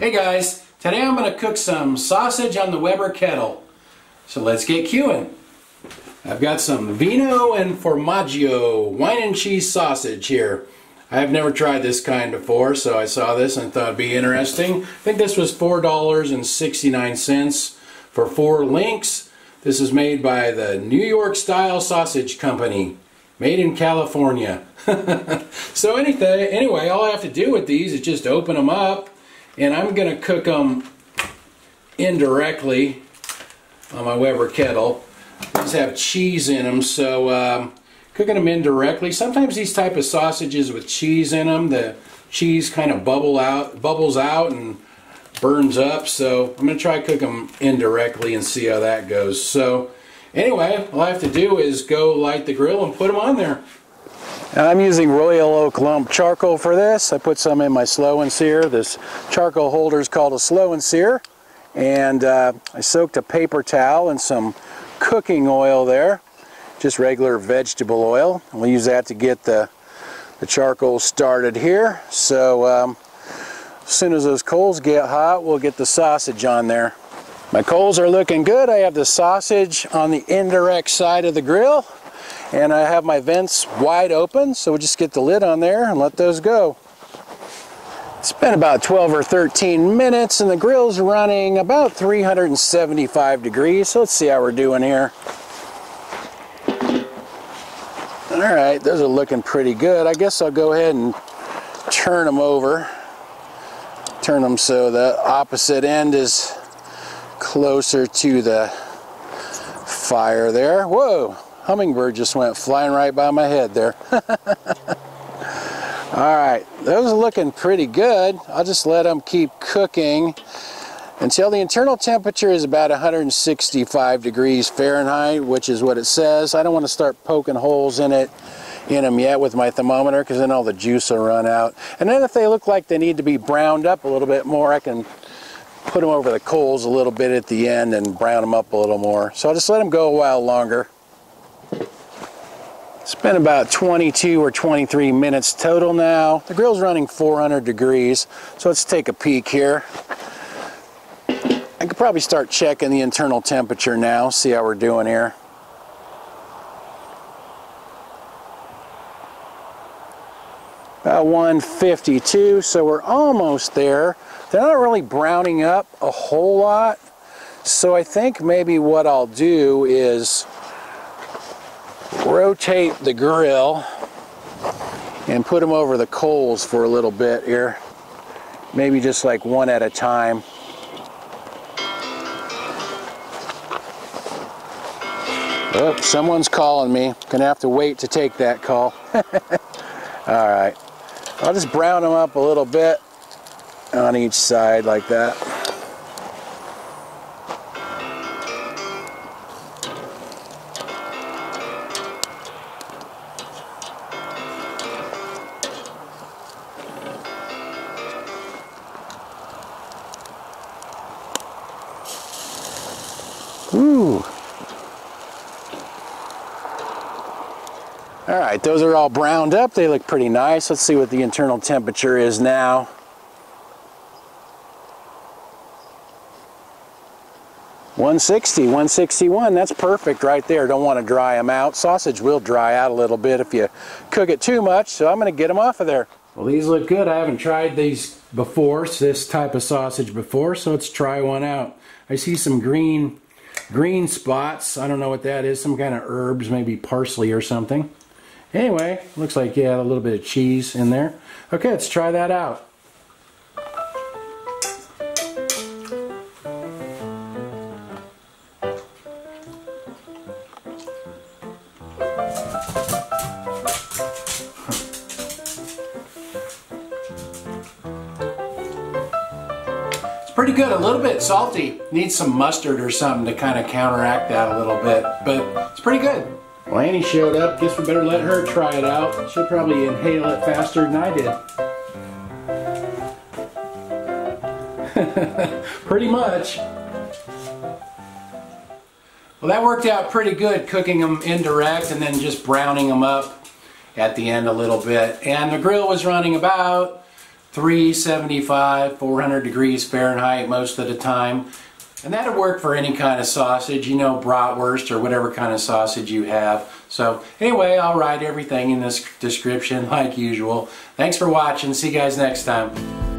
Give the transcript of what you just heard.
Hey guys, today I'm going to cook some sausage on the Weber Kettle. So let's get queuing. I've got some vino and formaggio wine and cheese sausage here. I've never tried this kind before, so I saw this and thought it'd be interesting. I think this was $4.69 for 4 links. This is made by the New York Style Sausage Company, made in California. So anyway, all I have to do with these is just open them up, and I'm going to cook them indirectly on my Weber Kettle. These have cheese in them, so cooking them indirectly. Sometimes these type of sausages with cheese in them, the cheese kind of bubbles out and burns up. So I'm going to try cook them indirectly and see how that goes. So anyway, all I have to do is go light the grill and put them on there. Now, I'm using Royal Oak lump charcoal for this. I put some in my slow and sear. This charcoal holder is called a slow and sear. And I soaked a paper towel in some cooking oil there, just regular vegetable oil. And we'll use that to get the charcoal started here. So as soon as those coals get hot, we'll get the sausage on there. My coals are looking good. I have the sausage on the indirect side of the grill, and I have my vents wide open, so we'll just get the lid on there and let those go. It's been about 12 or 13 minutes and the grill's running about 375 degrees, so let's see how we're doing here. Alright, those are looking pretty good. I guess I'll go ahead and turn them over. Turn them so the opposite end is closer to the fire there. Whoa! Hummingbird just went flying right by my head there. Alright, those are looking pretty good. I'll just let them keep cooking until the internal temperature is about 165 degrees Fahrenheit, which is what it says. I don't want to start poking holes in them yet with my thermometer, because then all the juice will run out. And then if they look like they need to be browned up a little bit more, I can put them over the coals a little bit at the end and brown them up a little more. So I'll just let them go a while longer. It's been about 22 or 23 minutes total now. The grill's running 400 degrees, so let's take a peek here. I could probably start checking the internal temperature now, see how we're doing here. About 152, so we're almost there. They're not really browning up a whole lot, so I think maybe what I'll do is rotate the grill and put them over the coals for a little bit here. Maybe just like one at a time. Oh, someone's calling me. Gonna have to wait to take that call. Alright. I'll just brown them up a little bit on each side like that. Ooh. Alright, those are all browned up. They look pretty nice. Let's see what the internal temperature is now. $160, 161. That's perfect right there. Don't want to dry them out. Sausage will dry out a little bit if you cook it too much, so I'm going to get them off of there. Well, these look good. I haven't tried these before, this type of sausage before, so let's try one out. I see some green spots. I don't know what that is. Some kind of herbs, maybe parsley or something. Anyway, looks like, yeah, a little bit of cheese in there. Okay, let's try that out. Pretty good, a little bit salty. Needs some mustard or something to kind of counteract that a little bit, but it's pretty good. Well, Annie showed up. Guess we better let her try it out. She'll probably inhale it faster than I did. Pretty much. Well, that worked out pretty good, cooking them indirect and then just browning them up at the end a little bit. And the grill was running about 375, 400 degrees Fahrenheit most of the time. And that'll work for any kind of sausage, you know, bratwurst or whatever kind of sausage you have. So anyway, I'll write everything in this description like usual. Thanks for watching. See you guys next time.